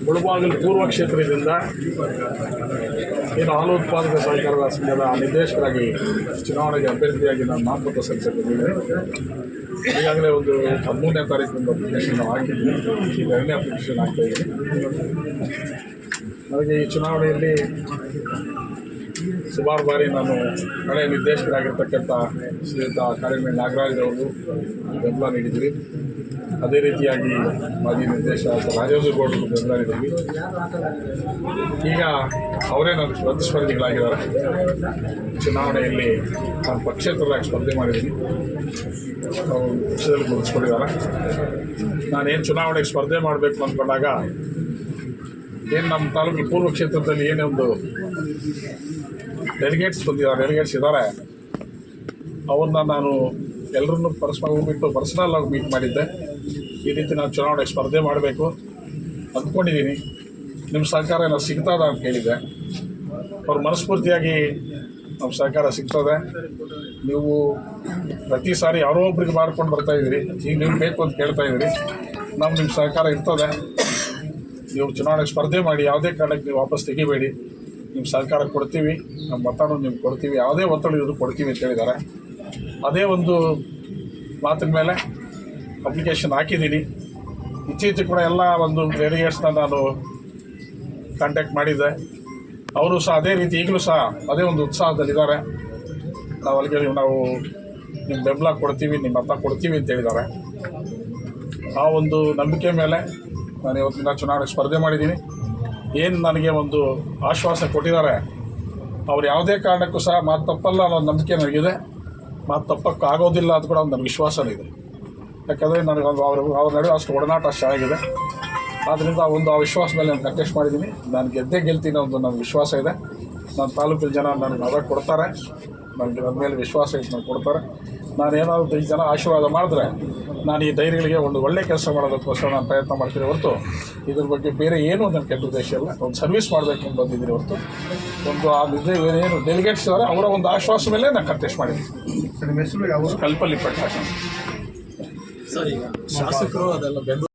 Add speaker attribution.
Speaker 1: ಮುಳಬಾಗಿಲು ಪೂರ್ವ ಕ್ಷೇತ್ರದಿಂದ ಏನು ಹಾಲು ಉತ್ಪಾದಕ ಸಹಕಾರದ ಸಂಘದ ನಿರ್ದೇಶಕರಾಗಿ ಚುನಾವಣೆಗೆ ಅಭ್ಯರ್ಥಿಯಾಗಿ ನಾನು ನಾಮಪತ್ರ ಸಲ್ಲಿಸಿದ್ದೇನೆ. ಈಗಾಗಲೇ ಒಂದು 13ನೇ ತಾರೀಕಿನಿಂದ ಅಪ್ಲಿಕೇಶನ್ ನಾವು ಹಾಕಿದ್ವಿ. ಈಗ 2ನೇ ಅಪ್ಲಿಕೇಶನ್ ಆಗ್ತಾಯಿದೆ. ನನಗೆ ಈ ಚುನಾವಣೆಯಲ್ಲಿ ಸುಮಾರು ಬಾರಿ ನಾನು ಹಳೆಯ ನಿರ್ದೇಶಕರಾಗಿರ್ತಕ್ಕಂಥ ಶ್ರೀಯುತ ಕಾರ್ಯಮಣಿ ನಾಗರಾಜ್ ಅವರು ಬೆಂಬಲ ನೀಡಿದ್ವಿ. ಅದೇ ರೀತಿಯಾಗಿ ಮಾಜಿ ನಿರ್ದೇಶಕ ರಾಜೇಂದ್ರ ಗೌಡರು ಬೆಂಬಲ ನೀಡಿದ್ವಿ. ಈಗ ಅವರೇ ನನ್ನ ಪ್ರತಿಸ್ಪರ್ಧಿಗಳಾಗಿದ್ದಾರೆ. ಚುನಾವಣೆಯಲ್ಲಿ ನಾನು ಪಕ್ಷೇತರರಾಗಿ ಸ್ಪರ್ಧೆ ಮಾಡಿದ್ದೀನಿ. ಅವರು ಪಕ್ಷದಲ್ಲಿ ಗುರುತಿಸ್ಕೊಂಡಿದ್ದಾರೆ. ನಾನೇನು ಚುನಾವಣೆಗೆ ಸ್ಪರ್ಧೆ ಮಾಡಬೇಕು ಅಂದ್ಕೊಂಡಾಗ ಏನು ನಮ್ಮ ತಾಲೂಕು ಪೂರ್ವ ಕ್ಷೇತ್ರದಲ್ಲಿ ಏನೇ ಒಂದು ಡೆಲಿಗೇಟ್ಸ್ ಇದ್ದಾರೆ, ಅವ್ರನ್ನ ನಾನು ಎಲ್ಲರನ್ನೂ ಪರ್ಸನಲ್ ಆಗಿ ಮೀಟ್ ಮಾಡಿದ್ದೆ. ಈ ರೀತಿ ನಾನು ಚುನಾವಣೆಗೆ ಸ್ಪರ್ಧೆ ಮಾಡಬೇಕು ಅಂದ್ಕೊಂಡಿದ್ದೀನಿ, ನಿಮ್ಮ ಸಹಕಾರ ಏನಾದ್ರು ಸಿಗ್ತದ ಅಂತ ಕೇಳಿದ್ದೆ. ಅವ್ರು ಮನಸ್ಫೂರ್ತಿಯಾಗಿ ನಮ್ಮ ಸಹಕಾರ ಸಿಗ್ತದೆ, ನೀವು ಪ್ರತಿ ಸಾರಿ ಯಾರೋ ಒಬ್ರಿಗೆ ಮಾಡ್ಕೊಂಡು ಬರ್ತಾಯಿದ್ದೀರಿ, ಈಗ ನೀವು ಬೇಕು ಅಂತ ಕೇಳ್ತಾಯಿದ್ದೀರಿ, ನಿಮ್ಮ ಸಹಕಾರ ಇರ್ತದೆ, ನೀವು ಚುನಾವಣೆಗೆ ಸ್ಪರ್ಧೆ ಮಾಡಿ, ಯಾವುದೇ ಕಾರಣಕ್ಕೆ ನೀವು ವಾಪಸ್ ತೆಗಿಬೇಡಿ, ನಿಮ್ಮ ಸಹಕಾರ ಕೊಡ್ತೀವಿ, ನಮ್ಮ ಮತನೂ ನಿಮ್ಗೆ ಕೊಡ್ತೀವಿ, ಯಾವುದೇ ಒತ್ತಡ ಇದ್ರೂ ಕೊಡ್ತೀವಿ ಅಂತ ಹೇಳಿದ್ದಾರೆ. ಅದೇ ಒಂದು ಮಾತಿನ ಮೇಲೆ ಅಪ್ಲಿಕೇಶನ್ ಹಾಕಿದ್ದೀನಿ. ಇತ್ತೀಚೆಗೆ ಕೂಡ ಎಲ್ಲ ಒಂದು ಡೆಲಿಗೇಟ್ಸ್ನ ನಾನು ಕಾಂಟ್ಯಾಕ್ಟ್ ಮಾಡಿದ್ದೆ. ಅವರು ಸಹ ಅದೇ ರೀತಿ ಈಗಲೂ ಸಹ ಅದೇ ಒಂದು ಉತ್ಸಾಹದಲ್ಲಿದ್ದಾರೆ. ನಾವು ನಿಮ್ಮ ಬೆಂಬಲ ಕೊಡ್ತೀವಿ, ನಿಮ್ಮ ಮತ ಕೊಡ್ತೀವಿ ಅಂತ ಹೇಳಿದ್ದಾರೆ. ಆ ಒಂದು ನಂಬಿಕೆ ಮೇಲೆ ನಾನು ಇವತ್ತಿನ ಚುನಾವಣೆ ಸ್ಪರ್ಧೆ ಮಾಡಿದ್ದೀನಿ. ಏನು ನನಗೆ ಒಂದು ಆಶ್ವಾಸ ಕೊಟ್ಟಿದ್ದಾರೆ, ಅವ್ರು ಯಾವುದೇ ಕಾರಣಕ್ಕೂ ಸಹ ಮಾತು ತಪ್ಪಲ್ಲ ಅನ್ನೋ ನಂಬಿಕೆ ನನಗಿದೆ. ಮಾತು ತಪ್ಪಕ್ಕೆ ಆಗೋದಿಲ್ಲ ಅಂತ ಕೂಡ ಒಂದು ನನ್ನ ವಿಶ್ವಾಸನೇ ಇದೆ. ಯಾಕಂದರೆ ನನಗೆ ಅವ್ರ ನಡುವೆ ಅಷ್ಟು ಒಡನಾಟ ಅಷ್ಟು ಚೆನ್ನಾಗಿದೆ. ಆದ್ದರಿಂದ ಆ ವಿಶ್ವಾಸ ಮೇಲೆ ನಾನು ಕಂಟೆಸ್ಟ್ ಮಾಡಿದ್ದೀನಿ. ನಾನು ಗೆಲ್ತೀನಿ ಒಂದು ನನ್ನ ವಿಶ್ವಾಸ ಇದೆ. ನನ್ನ ತಾಲೂಕಿನ ಜನ ನನಗೆ ಮತ ಕೊಡ್ತಾರೆ, ನನಗೆ ನನ್ನ ಮೇಲೆ ವಿಶ್ವಾಸ ಇಟ್ಟು ನನಗೆ ಕೊಡ್ತಾರೆ. ನಾನೇನಾದರೂ ಈ ಜನ ಆಶೀರ್ವಾದ ಮಾಡಿದ್ರೆ ನಾನು ಈ ಧೈರ್ಯಗಳಿಗೆ ಒಂದು ಒಳ್ಳೆಯ ಕೆಲಸ ಮಾಡೋದಕ್ಕೋಸ್ಕರ ನಾನು ಪ್ರಯತ್ನ ಮಾಡ್ತೀನಿ ಹೊರತು ಇದ್ರ ಬಗ್ಗೆ ಬೇರೆ ಏನೂ ನನ್ನ ಕೆಟ್ಟ ಉದ್ದೇಶ ಇಲ್ಲ. ಒಂದು ಸರ್ವಿಸ್ ಮಾಡಬೇಕು ಅಂತ ಬಂದಿದ್ದೀನಿ ಹೊರತು ಒಂದು ಏನು ಡೆಲಿಗೇಟ್ಸ್ ಇದ್ದಾರೆ ಅವರ ಒಂದು ಆಶ್ವಾಸ ಮೇಲೆ ನಾನು ಕಂಟೆಸ್ಟ್ ಮಾಡಿದ್ದೀನಿ.
Speaker 2: ನಿಮ್ಮ ಹೆಸರು ಯಾವ?
Speaker 1: ಕಲ್ಪಲ್ಲಿ ಪ್ರಕಾಶ್.
Speaker 3: ಸರ್, ಈಗ ಶಾಸಕರು ಅದೆಲ್ಲ